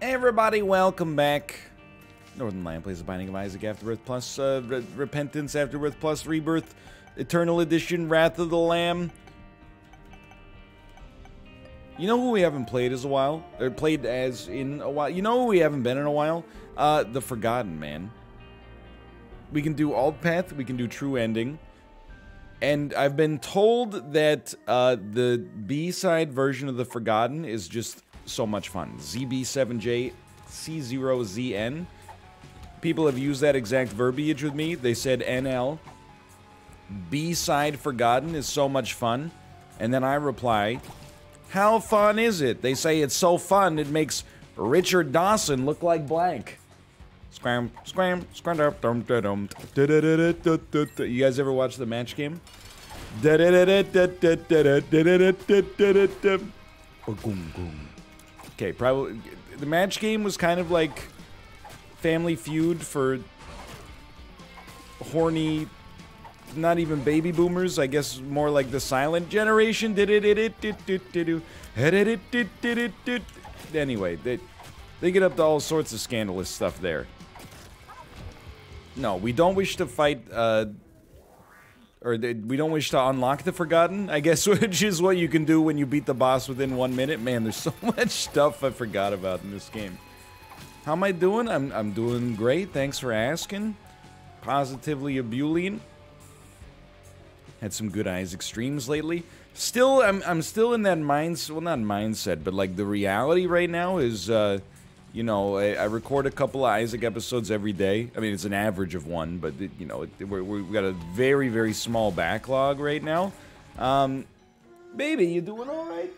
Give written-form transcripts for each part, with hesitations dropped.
Everybody, welcome back. Northernlion plays The Binding of Isaac Afterbirth Plus, Repentance Afterbirth Plus, Rebirth, Eternal Edition, Wrath of the Lamb. You know who we haven't played as a while? Or played as in a while? You know who we haven't been in a while? The Forgotten, man. We can do Alt Path, we can do True Ending. And I've been told that the B-side version of The Forgotten is just so much fun. ZB7J C0ZN. People have used that exact verbiage with me. They said NL. B-side Forgotten is so much fun. And then I reply, how fun is it? They say it's so fun it makes Richard Dawson look like blank. Scram, scram, scram, dum, dum, dum. You guys ever watch the match game? Okay, probably the match game was kind of like Family Feud for horny, not even baby boomers, I guess more like the silent generation. Anyway, they get up to all sorts of scandalous stuff there. No, we don't wish to fight, we don't wish to unlock the Forgotten, I guess, which is what you can do when you beat the boss within 1 minute. Man, there's so much stuff I forgot about in this game. How am I doing? I'm doing great, thanks for asking. Positively ebullient. Had some good Isaac streams lately. Still, I'm still in that mindset, well, not mindset, but like the reality right now is, you know, I record a couple of Isaac episodes every day. I mean, it's an average of one, but, you know, we've got a very, very small backlog right now. Baby, you doing all right?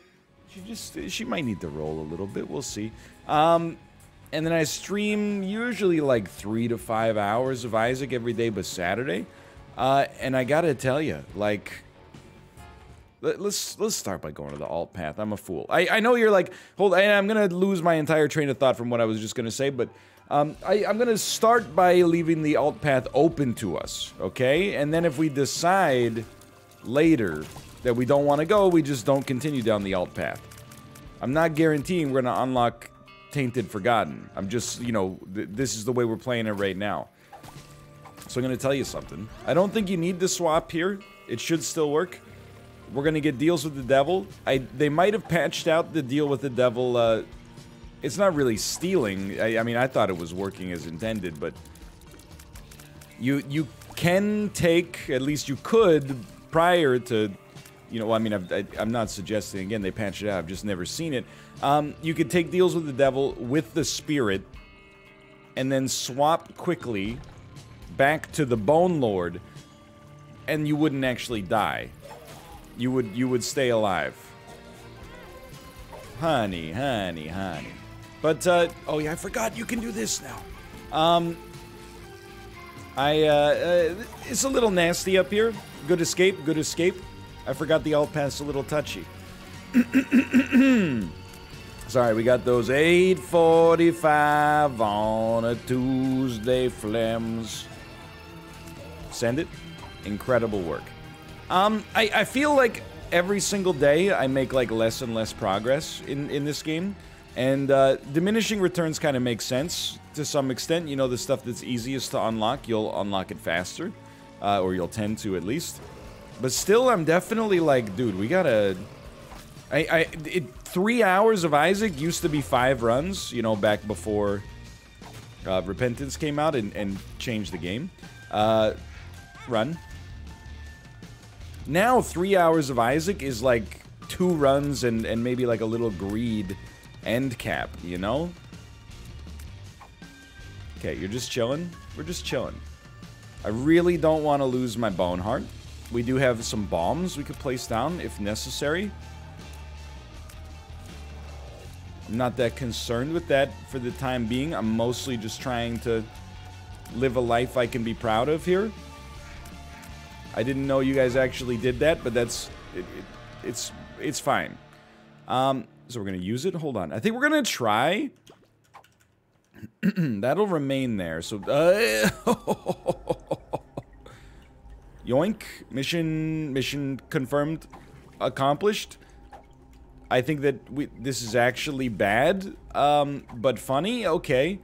She might need to roll a little bit. We'll see. And then I stream usually like 3 to 5 hours of Isaac every day but Saturday. And I gotta tell you, like... Let's start by going to the alt path. I'm a fool. I know you're like, hold on, I'm gonna lose my entire train of thought from what I was just gonna say, but I'm gonna start by leaving the alt path open to us, okay? And then if we decide later that we don't want to go, we just don't continue down the alt path. I'm not guaranteeing we're gonna unlock Tainted Forgotten. I'm just, you know, this is the way we're playing it right now. So I'm gonna tell you something. I don't think you need to swap here. It should still work. We're gonna get deals with the devil. They might have patched out the deal with the devil. It's not really stealing. I mean, I thought it was working as intended, but you can take, at least you could, prior to, you know, I mean, I'm not suggesting, again, they patched it out, I've just never seen it. You could take deals with the devil with the spirit, and then swap quickly back to the Bone Lord, and you wouldn't actually die. You would stay alive. Honey, honey, honey. But, oh yeah, I forgot you can do this now. It's a little nasty up here. Good escape, good escape. I forgot the alt path's a little touchy. Sorry, we got those 8:45 on a Tuesday flems. Send it. Incredible work. I feel like every single day I make like less and less progress in this game, and diminishing returns kind of make sense to some extent. You know, the stuff that's easiest to unlock, you'll unlock it faster, or you'll tend to at least. But still, I'm definitely like, dude, we gotta... 3 hours of Isaac used to be 5 runs, you know, back before Repentance came out and changed the game. Run. Now, 3 hours of Isaac is like 2 runs and maybe like a little greed end cap, you know? Okay, you're just chilling? We're just chilling. I really don't want to lose my Bone Heart. We do have some bombs we could place down if necessary. I'm not that concerned with that for the time being. I'm mostly just trying to live a life I can be proud of here. I didn't know you guys actually did that, but that's... It's fine. So we're gonna use it? Hold on. I think we're gonna try... That'll remain there, so... Yoink. Mission confirmed. Accomplished. I think that this is actually bad, but funny. Okay.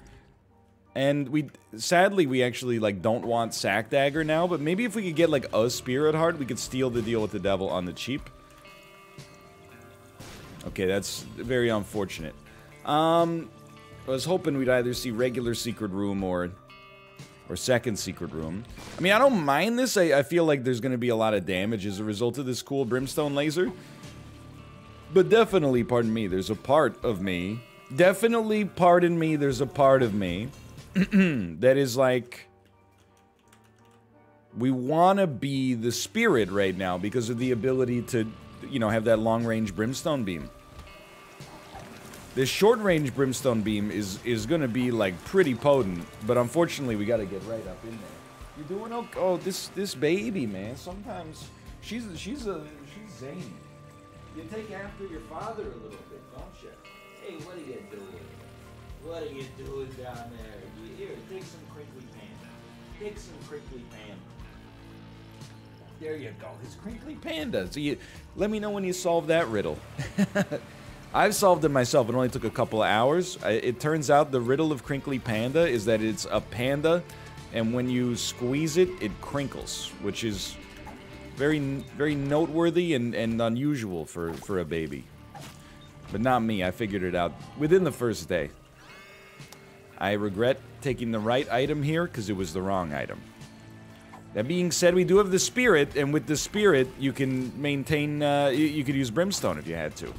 And sadly, we actually, like, don't want Sack Dagger now, but maybe if we could get, like, a Spirit Heart, we could steal the deal with the devil on the cheap. Okay, that's very unfortunate. I was hoping we'd either see regular Secret Room or second Secret Room. I mean, I don't mind this. I feel like there's gonna be a lot of damage as a result of this cool Brimstone Laser. But definitely, pardon me, there's a part of me... Definitely, pardon me, there's a part of me... that is like, we want to be the Spirit right now because of the ability to, you know, have that long-range Brimstone Beam. This short-range Brimstone Beam is going to be, like, pretty potent, but unfortunately we got to get right up in there. You doing okay? Oh, this baby, man, sometimes she's zany. You take after your father a little bit, don't you? Hey, what are you doing? What are you doing down there? Here, take some Crinkly Panda. Take some Crinkly Panda. There you go. It's Crinkly Panda. So let me know when you solve that riddle. I've solved it myself. It only took a couple of hours. It turns out the riddle of Crinkly Panda is that it's a panda, and when you squeeze it, it crinkles, which is very, very noteworthy and unusual for a baby. But not me. I figured it out within the first day. I regret taking the right item here, because it was the wrong item. That being said, we do have the Spirit, and with the Spirit, you can maintain, you could use Brimstone if you had to.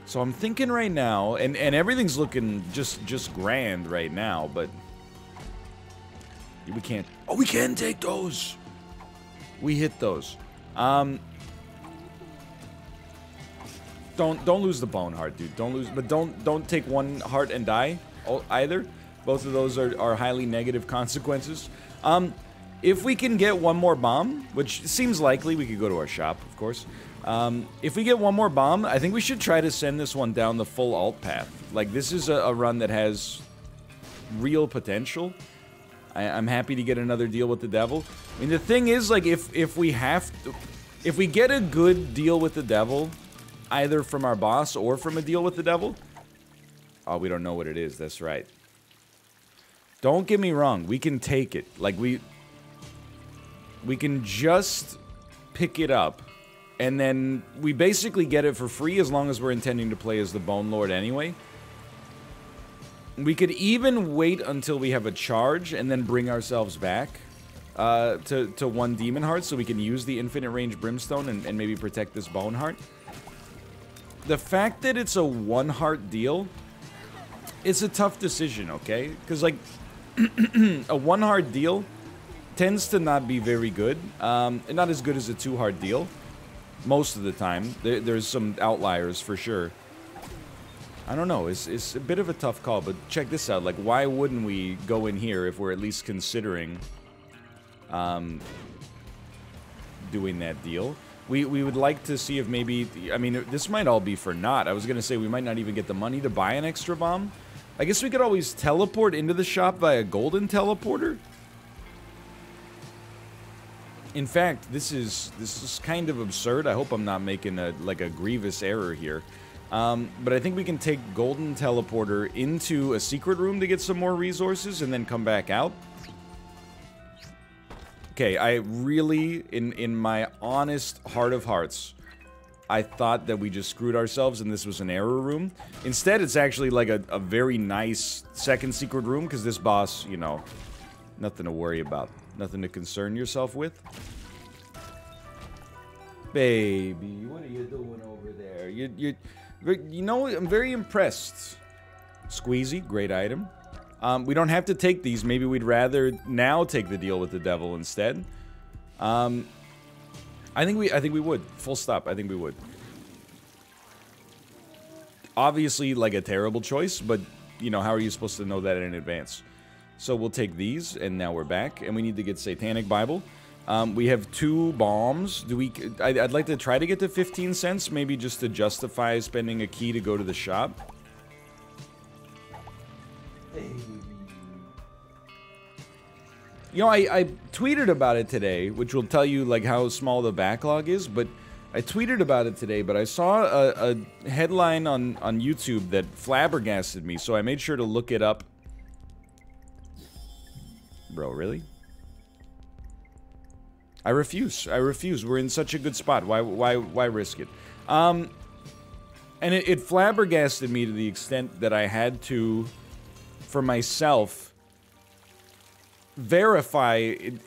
So I'm thinking right now, and everything's looking just grand right now, but... we can't... Oh, we can take those! We hit those. Don't lose the bone heart, dude. Don't lose, but don't take one heart and die either. Both of those are highly negative consequences. If we can get one more bomb, which seems likely, we could go to our shop, of course. If we get one more bomb, I think we should try to send this one down the full alt path. Like, this is a run that has real potential. I'm happy to get another deal with the devil. I mean, the thing is, like, if we get a good deal with the devil, either from our boss or from a deal with the devil... Oh, we don't know what it is, that's right. Don't get me wrong, we can take it. Like, we can just pick it up, and then we basically get it for free as long as we're intending to play as the Bone Lord anyway. We could even wait until we have a charge and then bring ourselves back to one Demon Heart so we can use the infinite range Brimstone and maybe protect this Bone Heart. The fact that it's a one heart deal, it's a tough decision, okay? Because, like, a one heart deal tends to not be very good. Not as good as a two heart deal. Most of the time. There's some outliers for sure. I don't know, it's a bit of a tough call, but check this out. Like, why wouldn't we go in here if we're at least considering doing that deal? We would like to see if maybe... I mean, this might all be for naught. I was going to say we might not even get the money to buy an extra bomb. I guess we could always teleport into the shop via golden teleporter. In fact, this is kind of absurd. I hope I'm not making a grievous error here. But I think we can take golden teleporter into a secret room to get some more resources and then come back out. Okay, I really, in my honest heart of hearts, I thought that we just screwed ourselves and this was an error room. Instead, it's actually like a very nice second secret room because this boss, you know, nothing to worry about. Nothing to concern yourself with. Baby, what are you doing over there? You know, I'm very impressed. Squeezy, great item. We don't have to take these. Maybe we'd rather now take the deal with the devil instead. I think we would. Full stop. I think we would. Obviously, like a terrible choice, but you know, how are you supposed to know that in advance? So we'll take these, and now we're back, and we need to get Satanic Bible. We have 2 bombs. I'd like to try to get to 15 cents, maybe just to justify spending a key to go to the shop. You know, I tweeted about it today, which will tell you, like, how small the backlog is, but I tweeted about it today, but I saw a headline on YouTube that flabbergasted me, so I made sure to look it up. Bro, really? I refuse. I refuse. We're in such a good spot. Why risk it? And it flabbergasted me to the extent that I had to, for myself, verify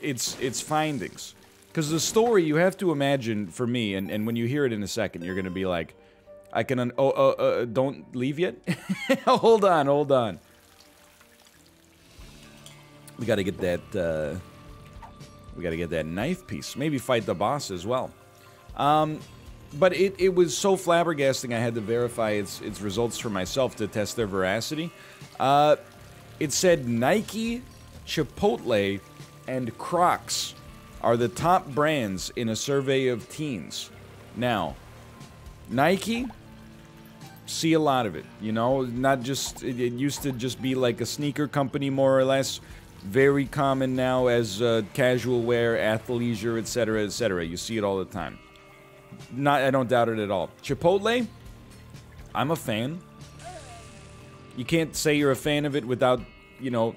its findings. Because the story, you have to imagine, for me, and when you hear it in a second, you're gonna be like, I can don't leave yet? Hold on, hold on. We gotta get that, we gotta get that knife piece. Maybe fight the boss as well. But it was so flabbergasting I had to verify its results for myself to test their veracity. It said Nike, Chipotle, and Crocs are the top brands in a survey of teens. Now, Nike, see a lot of it, you know, not just, it used to just be like a sneaker company more or less, very common now as casual wear, athleisure, etc., etc. You see it all the time. I don't doubt it at all. Chipotle, I'm a fan. You can't say you're a fan of it without, you know,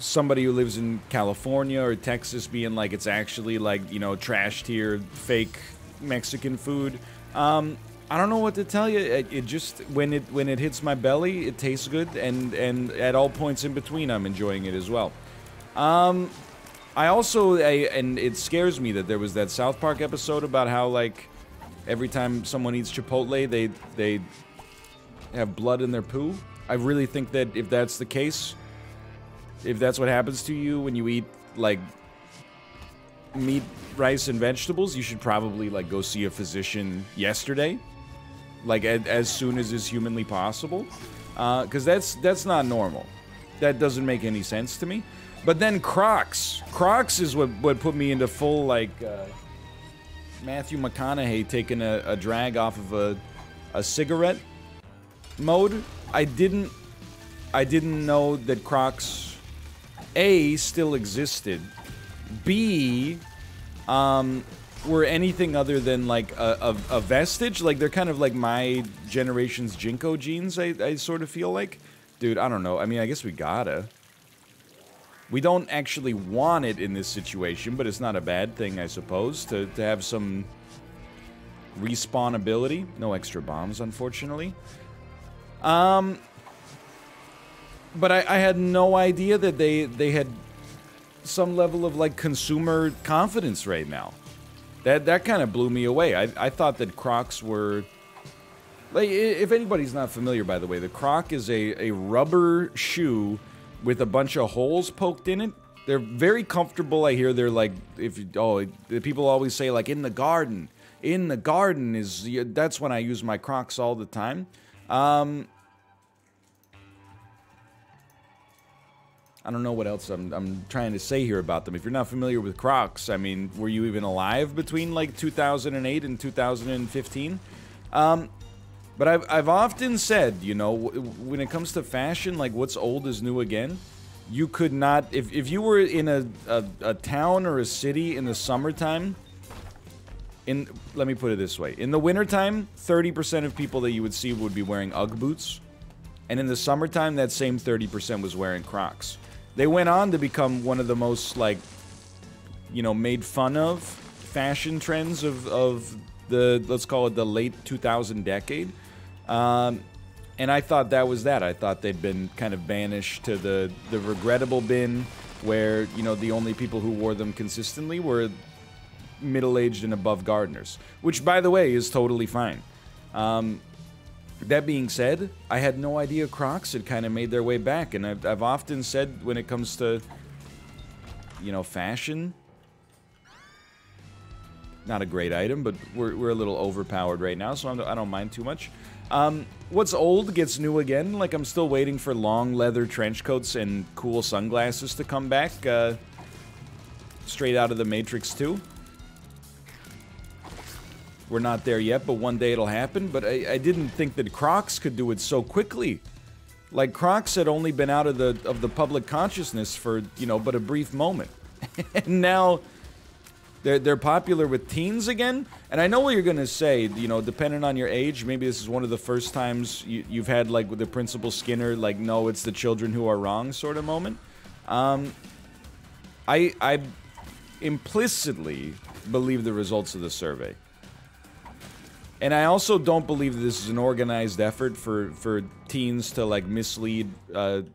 somebody who lives in California or Texas being like it's actually like, you know, trash tier, fake Mexican food. I don't know what to tell you. It just when it hits my belly, it tastes good, and at all points in between, I'm enjoying it as well. I also and it scares me that there was that South Park episode about how like every time someone eats Chipotle, they have blood in their poo. I really think that if that's the case, if that's what happens to you when you eat, like, meat, rice, and vegetables, you should probably, like, go see a physician yesterday. Like, as soon as is humanly possible. Because that's not normal. That doesn't make any sense to me. But then Crocs. Crocs is what put me into full, like, Matthew McConaughey taking a drag off of a cigarette mode. I didn't know that Crocs... A, still existed, B, were anything other than, like, a vestige. Like, they're kind of like my generation's Jinko jeans, I sort of feel like. Dude, I don't know. I mean, I guess we gotta. We don't actually want it in this situation, but it's not a bad thing, I suppose, to have some respawnability. No extra bombs, unfortunately. But I had no idea that they had some level of, like, consumer confidence right now. That kind of blew me away. I thought that Crocs were... Like, if anybody's not familiar, by the way, the Croc is a rubber shoe with a bunch of holes poked in it. They're very comfortable. I hear they're like, people always say, like, in the garden. In the garden is... That's when I use my Crocs all the time. I don't know what else I'm trying to say here about them. If you're not familiar with Crocs, I mean, were you even alive between, like, 2008 and 2015? But I've often said, you know, when it comes to fashion, like, what's old is new again. You could not... If you were in a town or a city in the summertime... Let me put it this way. In the wintertime, 30% of people that you would see would be wearing Ugg boots. And in the summertime, that same 30% was wearing Crocs. They went on to become one of the most, like, you know, made fun of fashion trends of the, let's call it the late 2000 decade. And I thought that was that. I thought they'd been kind of banished to the regrettable bin where, you know, the only people who wore them consistently were middle-aged and above gardeners. Which, by the way, is totally fine. That being said, I had no idea Crocs had kind of made their way back, and I've often said when it comes to, you know, fashion, not a great item, but we're a little overpowered right now, so I don't mind too much. What's old gets new again. Like, I'm still waiting for long leather trench coats and cool sunglasses to come back, straight out of the Matrix 2. We're not there yet, but one day it'll happen. But I didn't think that Crocs could do it so quickly. Like, Crocs had only been out of the public consciousness for, you know, but a brief moment. And now They're popular with teens again, and I know what you're gonna say. You know, depending on your age, maybe this is one of the first times you've had like with the Principal Skinner, like, no, it's the children who are wrong sort of moment. I implicitly believe the results of the survey, and I also don't believe that this is an organized effort for teens to like mislead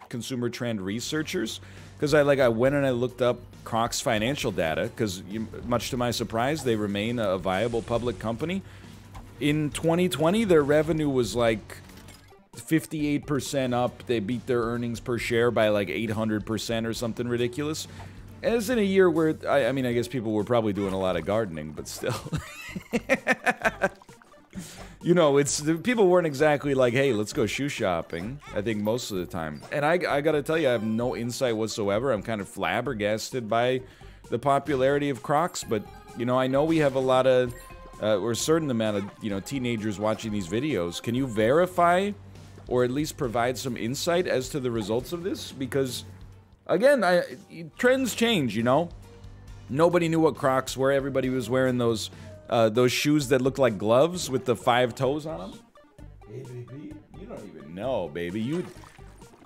consumer trend researchers. Because I went and I looked up Crocs financial data, because much to my surprise, they remain a viable public company. In 2020, their revenue was like 58% up. They beat their earnings per share by like 800% or something ridiculous. As in a year where, I mean, I guess people were probably doing a lot of gardening, but still. You know, people weren't exactly like, hey, let's go shoe shopping, I think most of the time. And I gotta tell you, I have no insight whatsoever. I'm kind of flabbergasted by the popularity of Crocs, but, you know, I know we have a lot of, or a certain amount of, you know, teenagers watching these videos. Can you verify, or at least provide some insight as to the results of this? Because, again, trends change, you know? Nobody knew what Crocs were. Everybody was wearing those shoes that look like gloves with the 5 toes on them. Hey, baby, you don't even know, baby.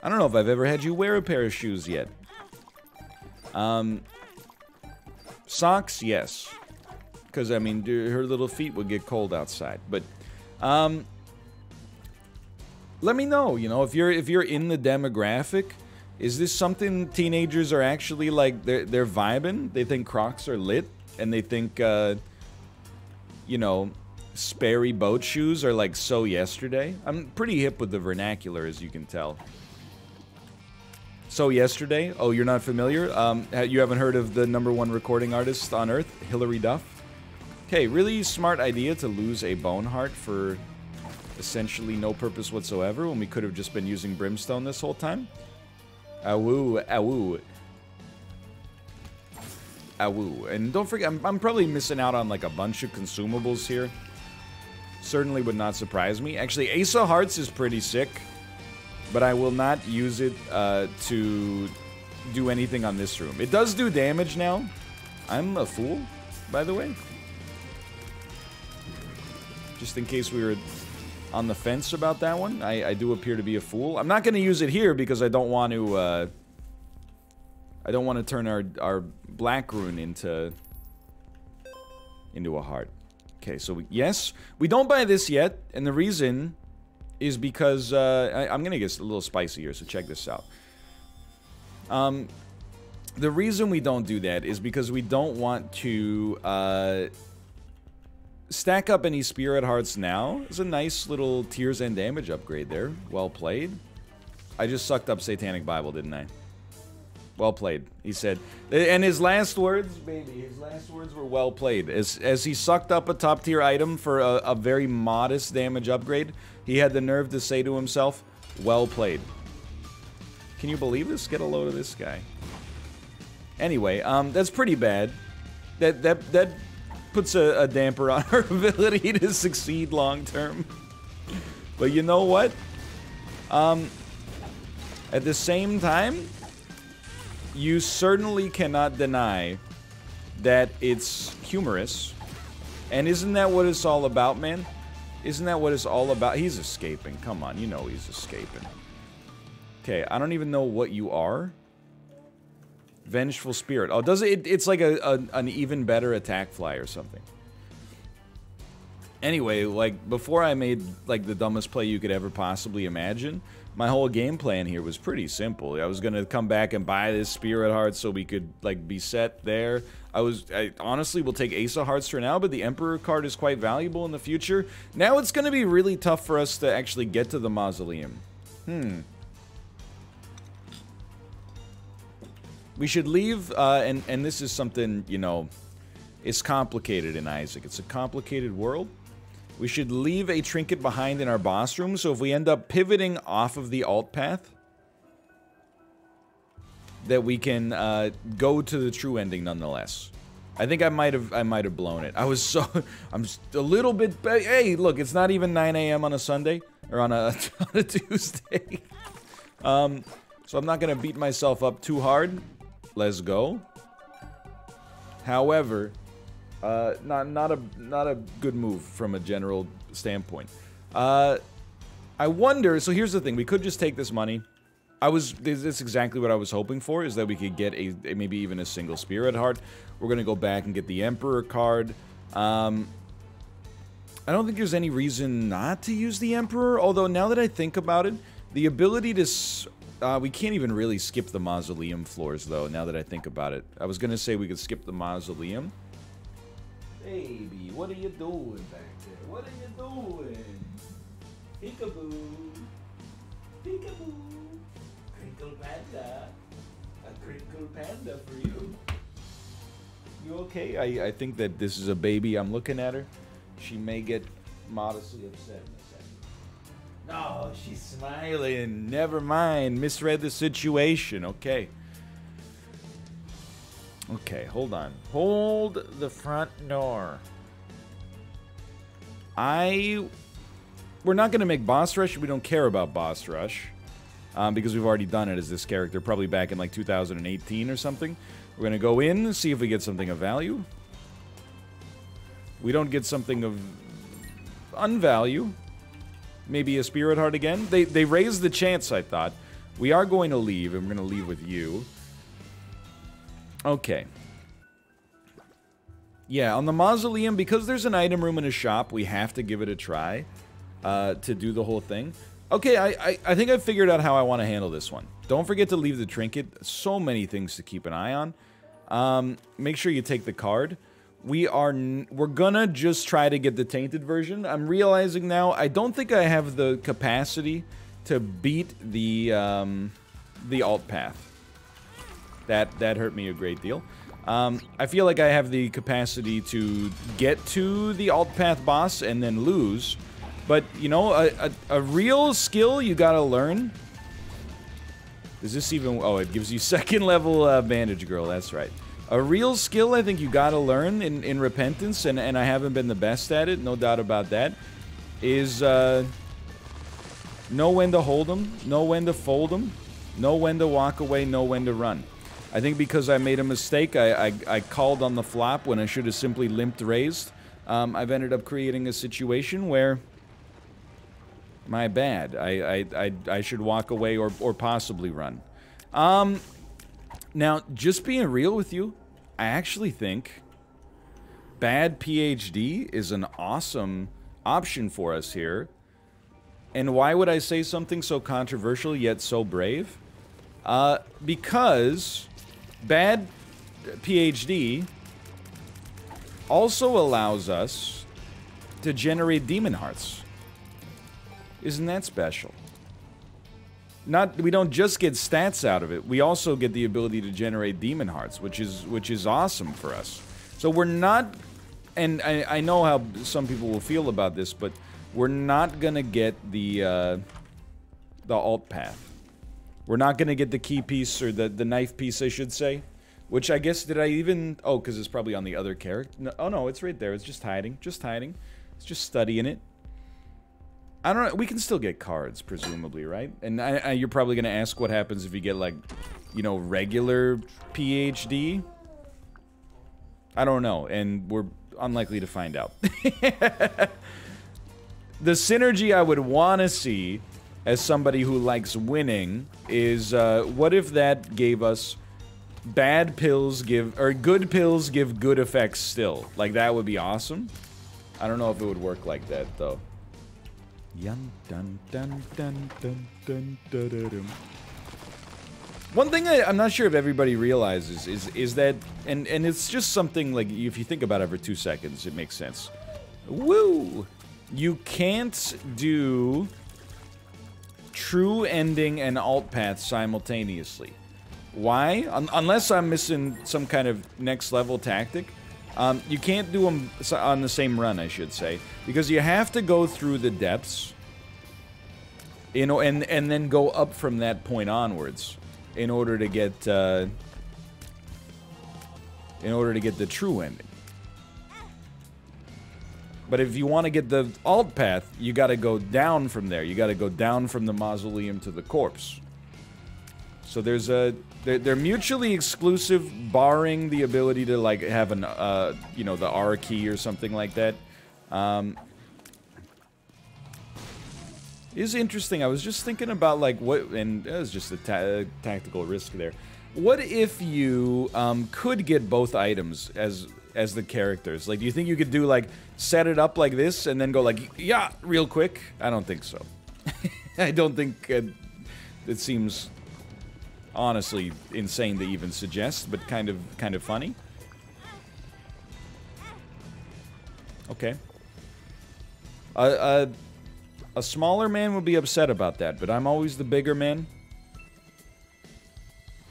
I don't know if I've ever had you wear a pair of shoes yet. Socks, yes. Because, I mean, her little feet would get cold outside. But, let me know, you know, if you're in the demographic, is this something teenagers are actually, like, they're vibing? They think Crocs are lit? And they think, you know, Sperry boat shoes are like so yesterday. I'm pretty hip with the vernacular, as you can tell. So yesterday? Oh, you're not familiar? You haven't heard of the #1 recording artist on Earth, Hilary Duff? Okay, really smart idea to lose a bone heart for essentially no purpose whatsoever when we could have just been using brimstone this whole time. Awoo, awoo. Awoo. And don't forget, I'm probably missing out on like a bunch of consumables here. Certainly would not surprise me. Actually, Ace of Hearts is pretty sick, but I will not use it to do anything on this room. It does do damage now. I'm a fool, by the way. Just in case we were on the fence about that one, I do appear to be a fool. I'm not going to use it here because I don't want to... I don't want to turn our black rune into a heart. Okay, so yes, we don't buy this yet, and the reason is because I'm gonna get a little spicy here. So check this out. The reason we don't do that is because we don't want to stack up any spirit hearts now. It's a nice little Tears and damage upgrade there. Well played. I just sucked up Satanic Bible, didn't I? Well played, he said. And his last words, baby, his last words were well played. As he sucked up a top tier item for a very modest damage upgrade, he had the nerve to say to himself, well played. Can you believe this? Get a load of this guy. Anyway, that's pretty bad. That puts a damper on our ability to succeed long term. But you know what? At the same time, you certainly cannot deny that it's humorous. And isn't that what it's all about, man? Isn't that what it's all about? He's escaping. Come on, you know he's escaping. Okay, I don't even know what you are. Vengeful Spirit. Oh, does it? It's like an even better attack fly or something. Anyway, like, before I made, like, the dumbest play you could ever possibly imagine, my whole game plan here was pretty simple. I was gonna come back and buy this Spirit Heart so we could, like, be set there. I honestly will take Ace of Hearts for now, but the Emperor card is quite valuable in the future. Now it's gonna be really tough for us to actually get to the Mausoleum. We should leave, and this is something, you know, it's complicated in Isaac. It's a complicated world. We should leave a trinket behind in our boss room, so if we end up pivoting off of the alt path, that we can go to the true ending nonetheless. I think I might have blown it. I'm just a little bit. Hey, look, it's not even 9 AM on a Sunday or on a Tuesday. So I'm not gonna beat myself up too hard. Let's go. However, Not a good move from a general standpoint. I wonder. So here's the thing: we could just take this money. That's exactly what I was hoping for, is that we could get maybe even a single Spirit Heart. We're gonna go back and get the Emperor card. I don't think there's any reason not to use the Emperor, although now that I think about it, the ability to... we can't even really skip the Mausoleum floors, though, now that I think about it. I was gonna say we could skip the Mausoleum. Baby, what are you doing back there? What are you doing? Peekaboo. Peekaboo. Crinkle Panda. A Crinkle Panda for you. You okay? I think that this is a baby. I'm looking at her. She may get modestly upset in a second. No, she's smiling. Never mind. Misread the situation. Okay. Okay, hold on. Hold the front door. We're not going to make Boss Rush. We don't care about Boss Rush. Because we've already done it as this character, probably back in like 2018 or something. We're going to go in, see if we get something of value. We don't get something of unvalue. Maybe a Spirit Heart again. They raised the chance, I thought. We are going to leave, and we're going to leave with you. Okay. Yeah, on the Mausoleum, because there's an item room in a shop, we have to give it a try to do the whole thing. Okay, I think I've figured out how I want to handle this one. Don't forget to leave the trinket. So many things to keep an eye on. Make sure you take the card. We're gonna just try to get the tainted version. I'm realizing now I don't think I have the capacity to beat the alt path. That hurt me a great deal. I feel like I have the capacity to get to the alt path boss and then lose. But, you know, a real skill you gotta learn. Does this even... Oh, it gives you second level Bandage Girl, that's right. A real skill I think you gotta learn in Repentance, and I haven't been the best at it, no doubt about that, is know when to hold them, know when to fold them, know when to walk away, know when to run. I think because I made a mistake, I called on the flop when I should have simply limped raised. I've ended up creating a situation where... My bad. I should walk away or possibly run. Now, just being real with you, I actually think bad PhD is an awesome option for us here. And why would I say something so controversial yet so brave? Because bad PhD also allows us to generate demon hearts. Isn't that special? We don't just get stats out of it. We also get the ability to generate demon hearts, which is awesome for us. So we're not, and I know how some people will feel about this, but we're not gonna get the alt path. We're not gonna get the key piece, or the knife piece, I should say. Which I guess, did I even... Oh, because it's probably on the other character. No, oh no, it's right there. It's just hiding. Just hiding. It's just studying it. I don't know. We can still get cards, presumably, right? And you're probably going to ask what happens if you get, like, you know, regular PhD. I don't know, and we're unlikely to find out. The synergy I would want to see, as somebody who likes winning, is what if that gave us bad pills give... Or good pills give good effects still. Like, that would be awesome. I don't know if it would work like that, though. One thing I'm not sure if everybody realizes is that, and it's just something like, if you think about it for 2 seconds, it makes sense. Woo! You can't do true ending and alt path simultaneously. Why? Unless I'm missing some kind of next level tactic. You can't do them on the same run, I should say, because you have to go through the depths, you know, and then go up from that point onwards in order to get the true ending. But if you want to get the alt path, you got to go down from there. You got to go down from the mausoleum to the corpse. So there's a... They're mutually exclusive, barring the ability to, like, have an, you know, the R key or something like that. Is interesting. I was just thinking about, like, what... And it was just a tactical risk there. What if you could get both items as the characters? Like, do you think you could do, like, set it up like this and then go, like, yeah, real quick? I don't think so. I don't think it seems honestly insane to even suggest, but kind of funny. Okay. A smaller man would be upset about that, but I'm always the bigger man.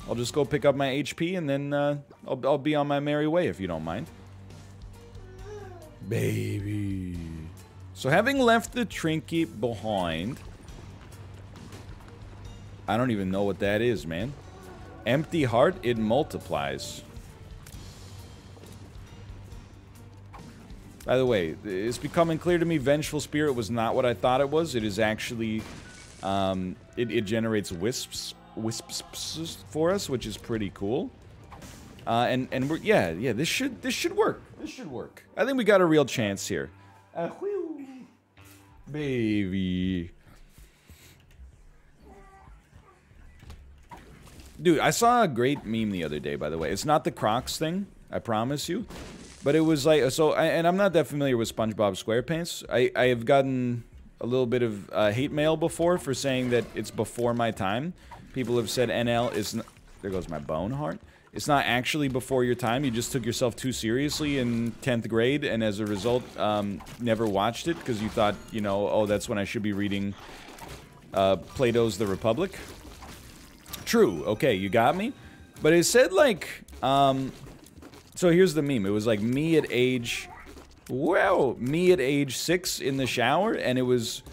I'll just go pick up my HP and then I'll be on my merry way if you don't mind. Baby. So having left the trinket behind... I don't even know what that is, man. Empty heart, it multiplies. By the way, it's becoming clear to me Vengeful Spirit was not what I thought it was. It is actually... it generates wisps for us, which is pretty cool. And we're, yeah, this should work. This should work. I think we got a real chance here. Baby. Dude, I saw a great meme the other day, by the way. It's not the Crocs thing, I promise you. But it was like, and I'm not that familiar with SpongeBob SquarePants. I have gotten a little bit of hate mail before for saying that it's before my time. People have said NL is not, there goes my bone heart. It's not actually before your time. You just took yourself too seriously in 10th grade, and as a result, never watched it because you thought, you know, oh, that's when I should be reading Plato's The Republic. True, okay, you got me. But it said, like, so here's the meme. It was like me at age, wow, me at age 6 in the shower, and it was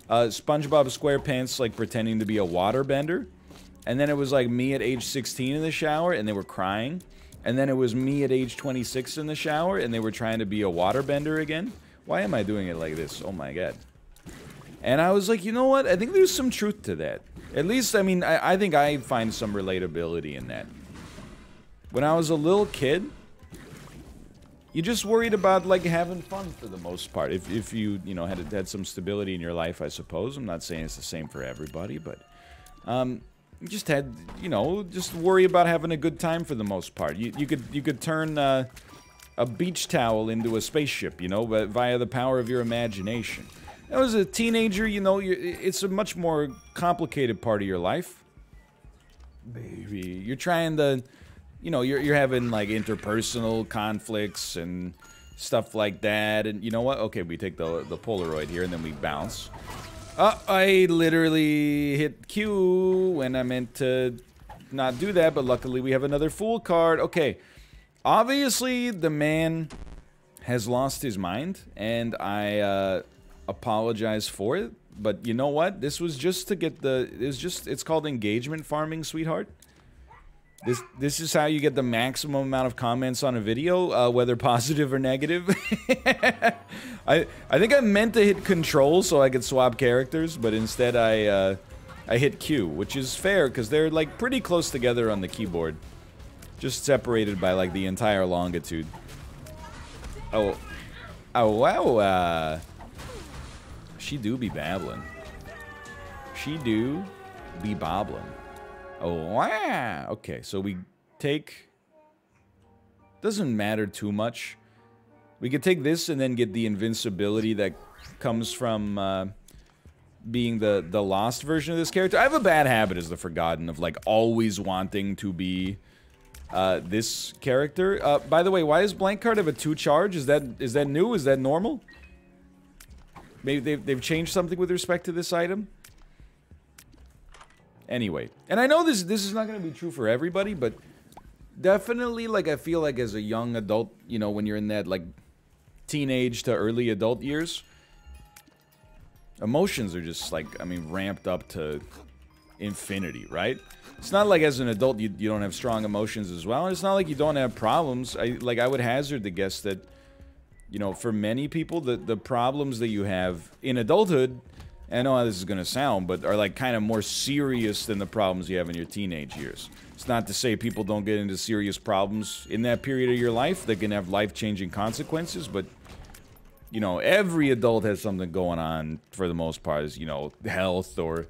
SpongeBob SquarePants, like, pretending to be a waterbender. And then it was like me at age 16 in the shower, and they were crying. And then it was me at age 26 in the shower, and they were trying to be a waterbender again. Why am I doing it like this? Oh my god. And I was like, you know what? I think there's some truth to that. At least, I mean, I think I find some relatability in that. When I was a little kid, you just worried about, like, having fun for the most part. If you, you know, had some stability in your life, I suppose. I'm not saying it's the same for everybody, but... you just had, you know, just worry about having a good time for the most part. You could turn a beach towel into a spaceship, you know, but via the power of your imagination. As a teenager, you know, it's a much more complicated part of your life. Baby, you're trying to, you know, you're having, like, interpersonal conflicts and stuff like that. And you know what? Okay, we take the Polaroid here and then we bounce. I literally hit Q when I meant to not do that, but luckily we have another Fool card. Okay, obviously the man has lost his mind, and I apologize for it. But you know what? This was just to get the... It's called engagement farming, sweetheart. This is how you get the maximum amount of comments on a video, whether positive or negative. I think I meant to hit Control so I could swap characters, but instead I hit Q, which is fair because they're, like, pretty close together on the keyboard, just separated by, like, the entire longitude. Oh wow. She do be babbling. She do be bobbling. Oh, wow. Okay, so we take... Doesn't matter too much. We could take this and then get the invincibility that comes from being the lost version of this character. I have a bad habit as the Forgotten of, like, always wanting to be this character. By the way, why does Blank Card have a 2 charge? Is that new? Is that normal? Maybe they've changed something with respect to this item? Anyway, and I know this is not going to be true for everybody, but definitely, like, I feel like as a young adult, you know, when you're in that, like, teenage to early adult years, emotions are just, like, I mean, ramped up to infinity, right? It's not like as an adult you don't have strong emotions as well, and it's not like you don't have problems. I would hazard to guess that, you know, for many people, the problems that you have in adulthood and I know how this is gonna sound, but are like kind of more serious than the problems you have in your teenage years. It's not to say people don't get into serious problems in that period of your life that can have life-changing consequences, but you know, every adult has something going on for the most part, is, you know, health or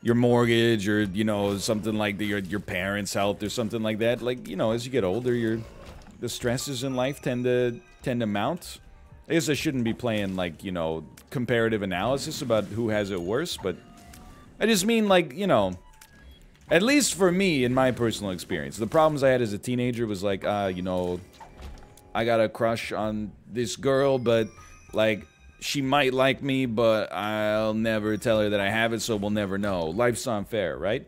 your mortgage or, you know, something like your parents' health or something like that. Like, you know, as you get older, the stresses in life tend to mount. I guess I shouldn't be playing, like, you know, comparative analysis about who has it worse, but I just mean, like, you know, at least for me, in my personal experience, the problems I had as a teenager was like, you know, I got a crush on this girl, but, like, she might like me, but I'll never tell her that I have it, so we'll never know. Life's unfair, right?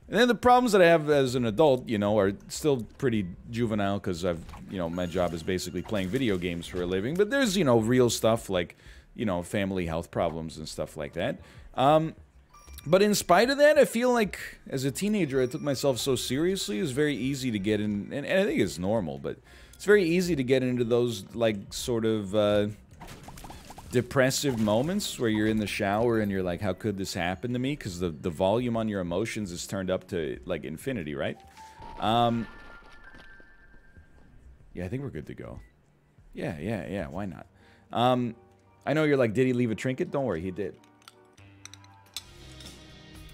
And then the problems that I have as an adult, you know, are still pretty juvenile, because you know, my job is basically playing video games for a living, but there's, you know, real stuff like, you know, family health problems and stuff like that. But in spite of that, I feel like as a teenager, I took myself so seriously. It was very easy to get in, and I think it's normal, but it's very easy to get into those, like, sort of, depressive moments where you're in the shower and you're like, how could this happen to me? Because the volume on your emotions is turned up to, like, infinity, right? Yeah, I think we're good to go. Yeah, why not? I know you're like, did he leave a trinket? Don't worry, he did.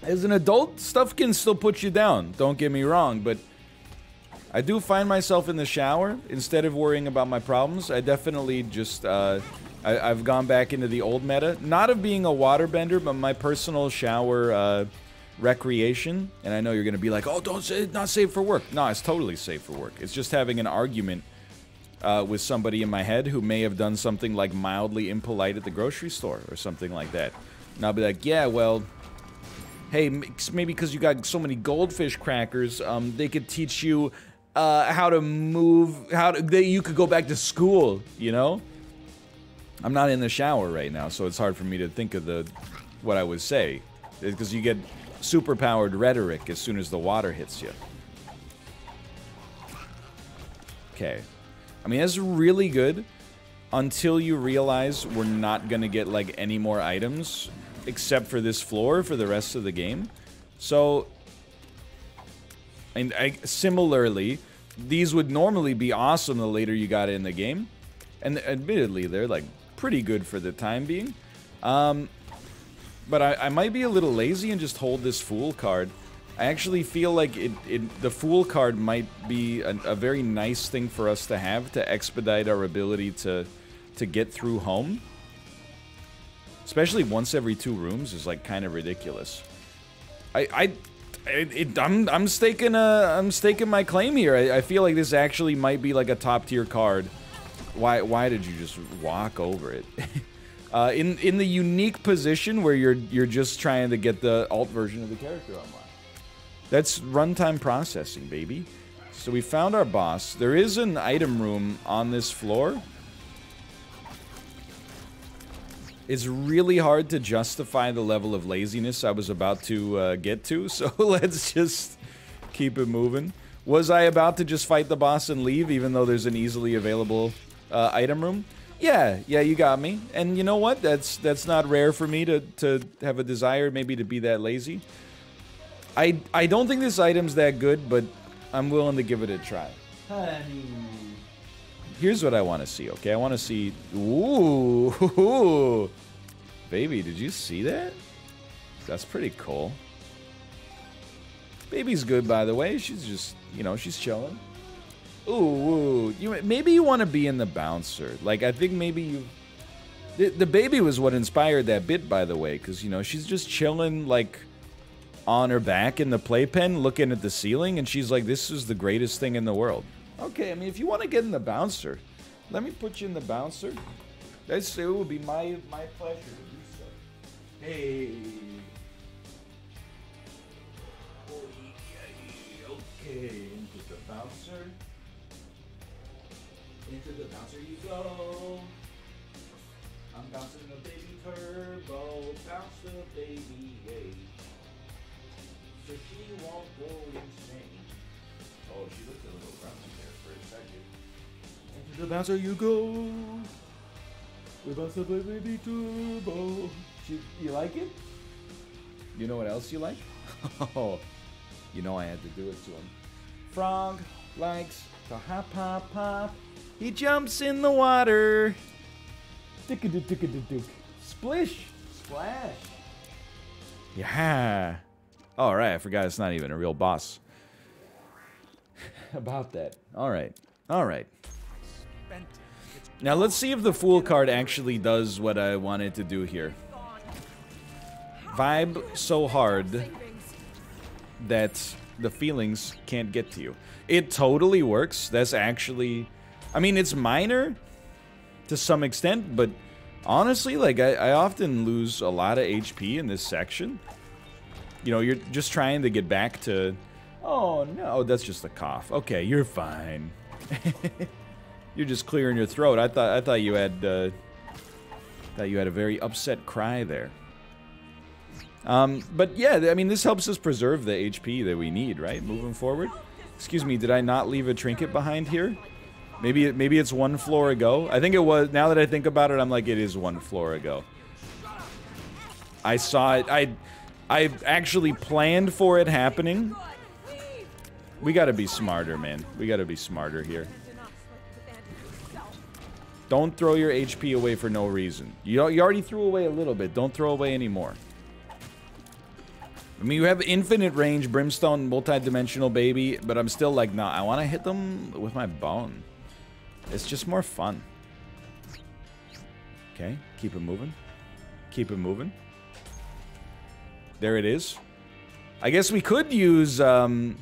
As an adult, stuff can still put you down, don't get me wrong, but I do find myself in the shower, instead of worrying about my problems, I definitely just, I've gone back into the old meta. Not of being a waterbender, but my personal shower, recreation. And I know you're gonna be like, oh, don't say, not safe for work. No, it's totally safe for work. It's just having an argument, with somebody in my head who may have done something, like, mildly impolite at the grocery store, or something like that. And I'll be like, yeah, well, hey, maybe because you got so many goldfish crackers, they could teach you, how to move, that you could go back to school, you know? I'm not in the shower right now, so it's hard for me to think of what I would say. Because you get superpowered rhetoric as soon as the water hits you. Okay. I mean, that's really good until you realize we're not gonna get, like, any more items except for this floor for the rest of the game. So, and similarly, these would normally be awesome the later you got in the game. And admittedly, they're, like, pretty good for the time being. But I might be a little lazy and just hold this Fool card. I actually feel like the Fool card might be a very nice thing for us to have to expedite our ability to get through home. Especially once every 2 rooms is, like, kind of ridiculous. I'm staking my claim here. I feel like this actually might be, like, a top tier card. Why did you just walk over it? In the unique position where you're just trying to get the alt version of the character unlocked. That's runtime processing, baby. So we found our boss. There is an item room on this floor. It's really hard to justify the level of laziness I was about to get to, so let's just keep it moving. Was I about to just fight the boss and leave, even though there's an easily available item room? Yeah, you got me. And you know what? That's not rare for me to have a desire maybe to be that lazy. I don't think this item's that good, but I'm willing to give it a try. Honey. Here's what I want to see, okay? I want to see... Ooh! Baby, did you see that? That's pretty cool. Baby's good, by the way. She's just, you know, she's chilling. Ooh. Maybe you want to be in the bouncer. Like, I think maybe you... The baby was what inspired that bit, by the way, because, you know, she's just chilling, like, on her back in the playpen, looking at the ceiling, and she's like, this is the greatest thing in the world. Okay, I mean, if you want to get in the bouncer, let me put you in the bouncer. It would be my pleasure to do so. Hey. Okay, into the bouncer. Into the bouncer you go. I'm bouncing the baby turbo. Bounce the baby, yay. So she won't go insane. Oh, she looked a little grumpy there for a second. Into the bouncer you go. We bounce the baby turbo. You like it? You know what else you like? Oh, you know I had to do it to him. Frog likes to hop, hop, hop. He jumps in the water. Splish, splash. Yeah. All right, I forgot it's not even a real boss. About that. All right. All right. Now let's see if the Fool card actually does what I wanted to do here. Vibe so hard that the feelings can't get to you. It totally works. That's actually... I mean, it's minor to some extent, but honestly, like, I often lose a lot of HP in this section. You know, you're just trying to get back to... Oh, no, that's just a cough. Okay, you're fine. You're just clearing your throat. I thought you had a very upset cry there. But yeah, I mean, this helps us preserve the HP that we need, right? Moving forward. Excuse me, did I not leave a trinket behind here? Maybe it's one floor ago. I think it was. Now that I think about it, I'm like, it is one floor ago. I saw it. I actually planned for it happening. We gotta be smarter, man. We gotta be smarter here. Don't throw your HP away for no reason. You already threw away a little bit. Don't throw away any more. I mean, you have infinite range, Brimstone, multi-dimensional baby, but I'm still like, nah, I want to hit them with my bone. It's just more fun. Okay, keep it moving. Keep it moving. There it is. I guess we could use, help,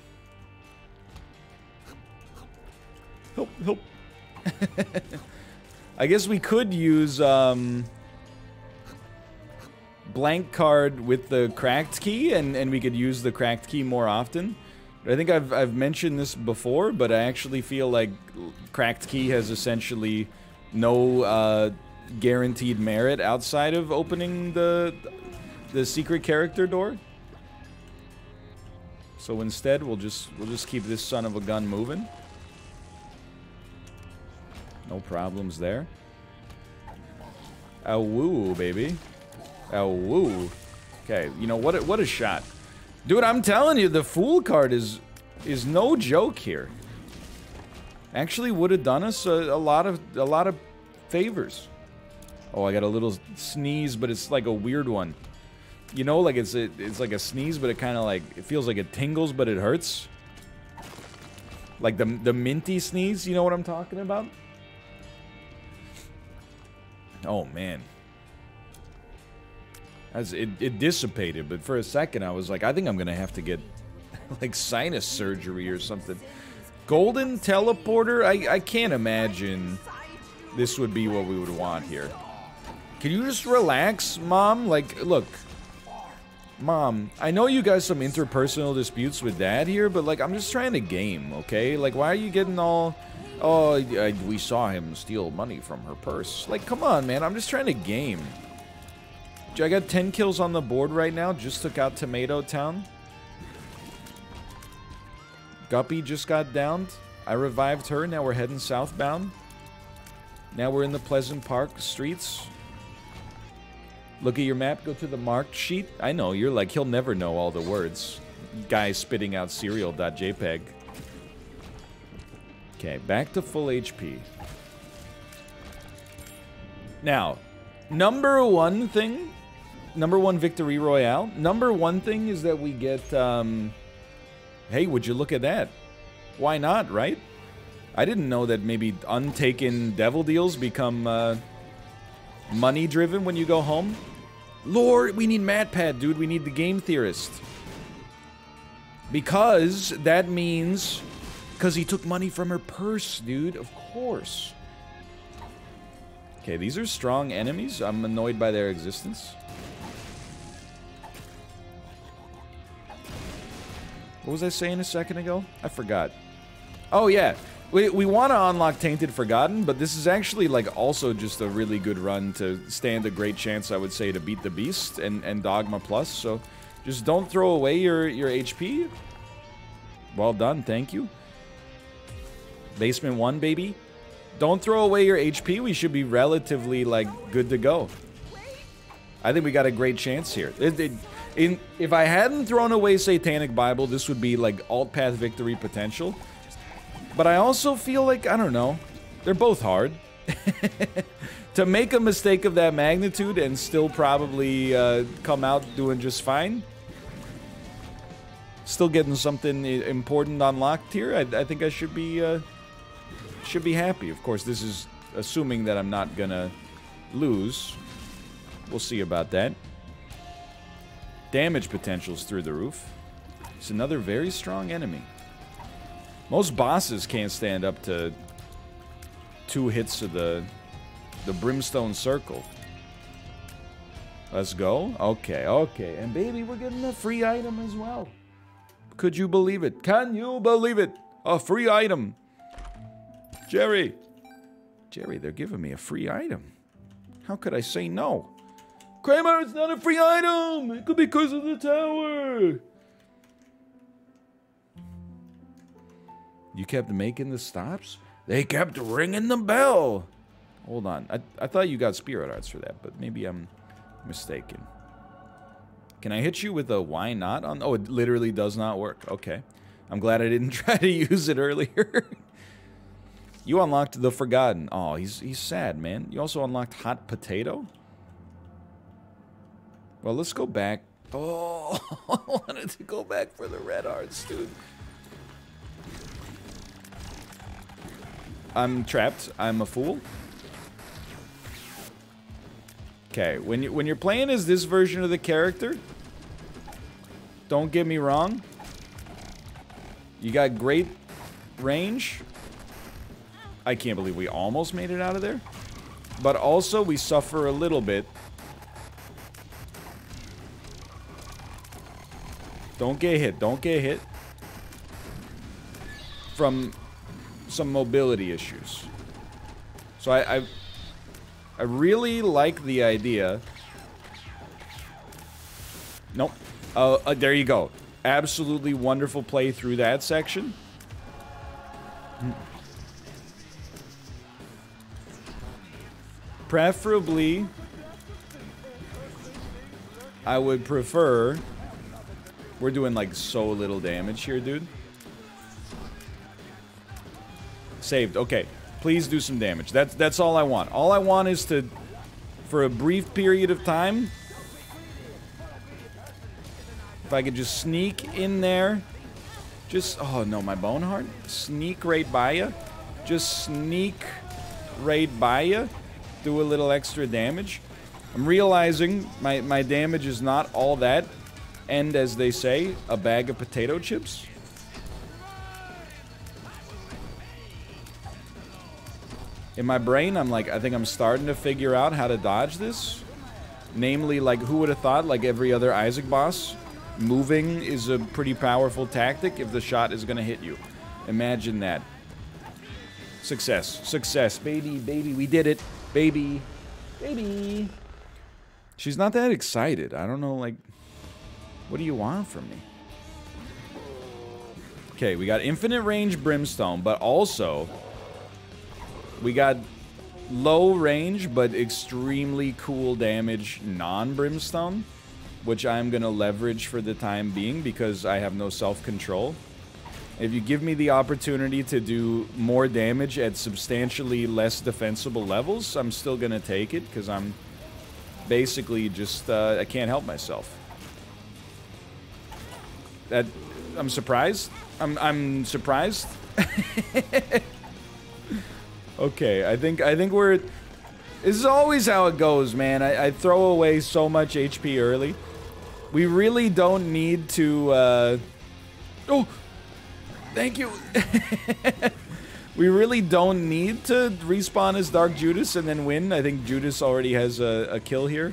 help. I guess we could use, blank card with the cracked key, and we could use the cracked key more often. I think I've mentioned this before, but I actually feel like cracked key has essentially no guaranteed merit outside of opening the secret character door. So instead, we'll just keep this son of a gun moving. No problems there. Oh woo, baby. Oh woo. Okay, you know what a shot. Dude, I'm telling you, the Fool card is no joke here. Actually would have done us a lot of favors. Oh, I got a little sneeze, but it's like a weird one. You know, like it's like a sneeze, but it kind of like, it feels like it tingles, but it hurts. Like the minty sneeze, you know what I'm talking about? Oh man. As it dissipated, but for a second I was like, I think I'm gonna have to get like sinus surgery or something. Golden teleporter? I can't imagine this would be what we would want here. Can you just relax, Mom? Like, look, Mom, I know you guys some interpersonal disputes with Dad here, but like, I'm just trying to game, okay? Like, why are you getting all, oh, we saw him steal money from her purse. Like, come on, man, I'm just trying to game. I got 10 kills on the board right now. Just took out Tomato Town. Guppy just got downed. I revived her. Now we're heading southbound. Now we're in the Pleasant Park streets. Look at your map. Go to the marked sheet. I know. You're like, he'll never know all the words. Guy spitting out cereal.jpg. Okay, back to full HP. Now, number one thing... Number one victory royale. Number one thing is that we get, hey, would you look at that? Why not, right? I didn't know that maybe untaken devil deals become, money driven when you go home. Lord, we need MatPat, dude. We need the game theorist. Because that means, because he took money from her purse, dude. Of course. Okay, these are strong enemies. I'm annoyed by their existence. What was I saying a second ago? I forgot. Oh, yeah. We want to unlock Tainted Forgotten, but this is actually, like, also just a really good run to stand a great chance, I would say, to beat the Beast and Dogma Plus. So just don't throw away your HP. Well done. Thank you. Basement 1, baby. Don't throw away your HP. We should be relatively, like, good to go. I think we got a great chance here. If I hadn't thrown away Satanic Bible, this would be like alt path victory potential. But I also feel like, I don't know, they're both hard. To make a mistake of that magnitude and still probably come out doing just fine. Still getting something important unlocked here. I think I should be happy. Of course, this is assuming that I'm not gonna lose. We'll see about that. Damage potential's through the roof. It's another very strong enemy. Most bosses can't stand up to 2 hits of the Brimstone Circle. Let's go. Okay, okay. And baby, we're getting a free item as well. Could you believe it? Can you believe it? A free item. Jerry. Jerry, they're giving me a free item. How could I say no? Kramer, it's not a free item! It could be because of the tower! You kept making the stops? They kept ringing the bell! Hold on. I thought you got Spirit Arts for that, but maybe I'm mistaken. Can I hit you with a why not on... Oh, it literally does not work. Okay. I'm glad I didn't try to use it earlier. You unlocked the Forgotten. Oh, he's sad, man. You also unlocked Hot Potato? Well, let's go back. Oh, I wanted to go back for the red hearts, dude. I'm trapped. I'm a fool. Okay, when you're playing as this version of the character, don't get me wrong. You got great range. I can't believe we almost made it out of there. But also, we suffer a little bit. Don't get hit. Don't get hit. From some mobility issues. So I really like the idea. Nope. There you go. Absolutely wonderful play through that section. Preferably, I would prefer... We're doing like so little damage here, dude. Saved. Okay. Please do some damage. That's all I want. All I want is to, for a brief period of time, if I could just sneak in there. Just, oh no, my bone heart. Sneak right by ya. Just sneak right by ya. Do a little extra damage. I'm realizing my damage is not all that. And as they say, a bag of potato chips. In my brain, I'm like, I think I'm starting to figure out how to dodge this. Namely, like, who would have thought, like every other Isaac boss, moving is a pretty powerful tactic if the shot is going to hit you. Imagine that. Success. Success. Baby, baby, we did it. Baby. Baby. She's not that excited. I don't know, like... What do you want from me? Okay, we got infinite range Brimstone, but also... We got low range, but extremely cool damage non-Brimstone, which I'm going to leverage for the time being because I have no self-control. If you give me the opportunity to do more damage at substantially less defensible levels, I'm still going to take it because I'm basically just, I can't help myself. I'm surprised. I'm surprised. Okay, I think we're... This is always how it goes, man. I throw away so much HP early. We really don't need to, Oh! Thank you! We really don't need to respawn as Dark Judas and then win. I think Judas already has a kill here.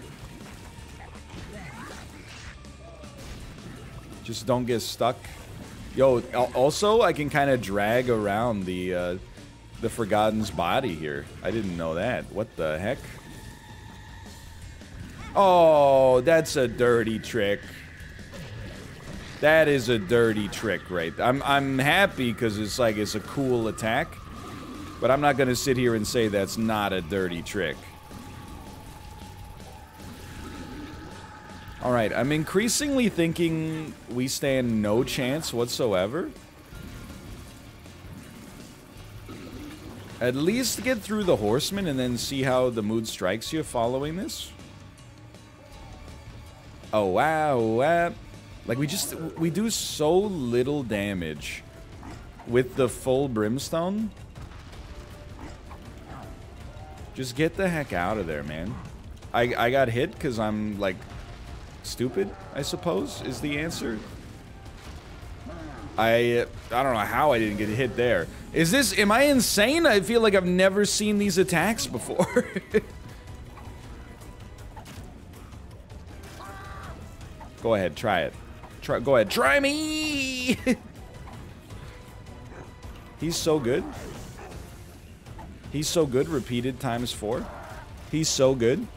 Just don't get stuck. Yo, also, I can kind of drag around the Forgotten's body here. I didn't know that. What the heck? Oh, that's a dirty trick. That is a dirty trick, right? I'm happy because it's like it's a cool attack, but I'm not gonna sit here and say that's not a dirty trick. Alright, I'm increasingly thinking we stand no chance whatsoever. At least get through the Horseman and then see how the mood strikes you following this. Oh, wow, wow. Like, we do so little damage with the full Brimstone. Just get the heck out of there, man. I got hit because I'm, like, stupid, I suppose, is the answer. I don't know how I didn't get hit there. Am I insane? I feel like I've never seen these attacks before. Go ahead, try it. Go ahead, try me! He's so good. He's so good, repeated times 4. He's so good.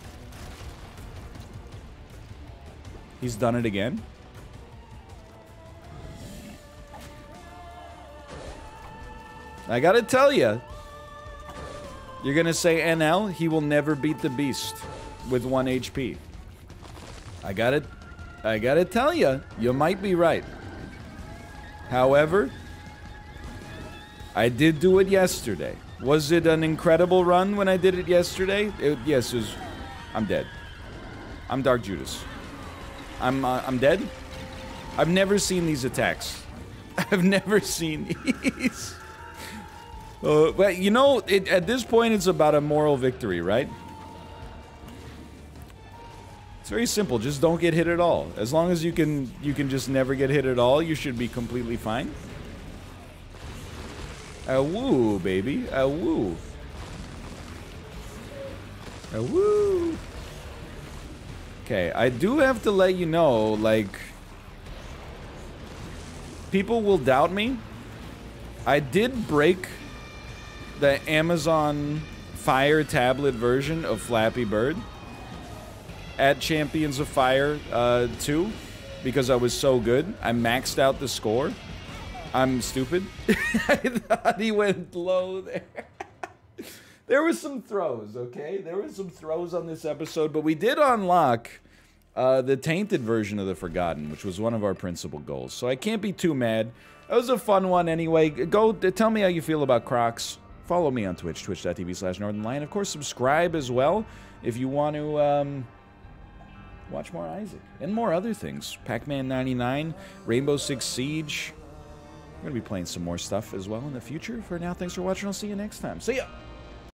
He's done it again. I gotta tell you, you're gonna say NL, he will never beat the beast with 1 HP. I gotta tell you, you might be right. However, I did do it yesterday. Was it an incredible run when I did it yesterday? Yes, it was. I'm dead. I'm Dark Judas. I'm dead. I've never seen these attacks. I've never seen these. But you know, at this point, it's about a moral victory, right? It's very simple. Just don't get hit at all. As long as you can just never get hit at all, you should be completely fine. Woo, baby. Woo. Woo. Okay, I do have to let you know, like, people will doubt me. I did break the Amazon Fire tablet version of Flappy Bird at Champions of Fire 2 because I was so good. I maxed out the score. I'm stupid. I thought he went low there. There were some throws, okay? There were some throws on this episode, but we did unlock the tainted version of the Forgotten, which was one of our principal goals. So I can't be too mad. That was a fun one anyway. Go tell me how you feel about Crocs. Follow me on Twitch, twitch.tv/NorthernLion. Of course, subscribe as well if you want to watch more Isaac and more other things. Pac-Man 99, Rainbow Six Siege. We're going to be playing some more stuff as well in the future. For now, thanks for watching. I'll see you next time. See ya!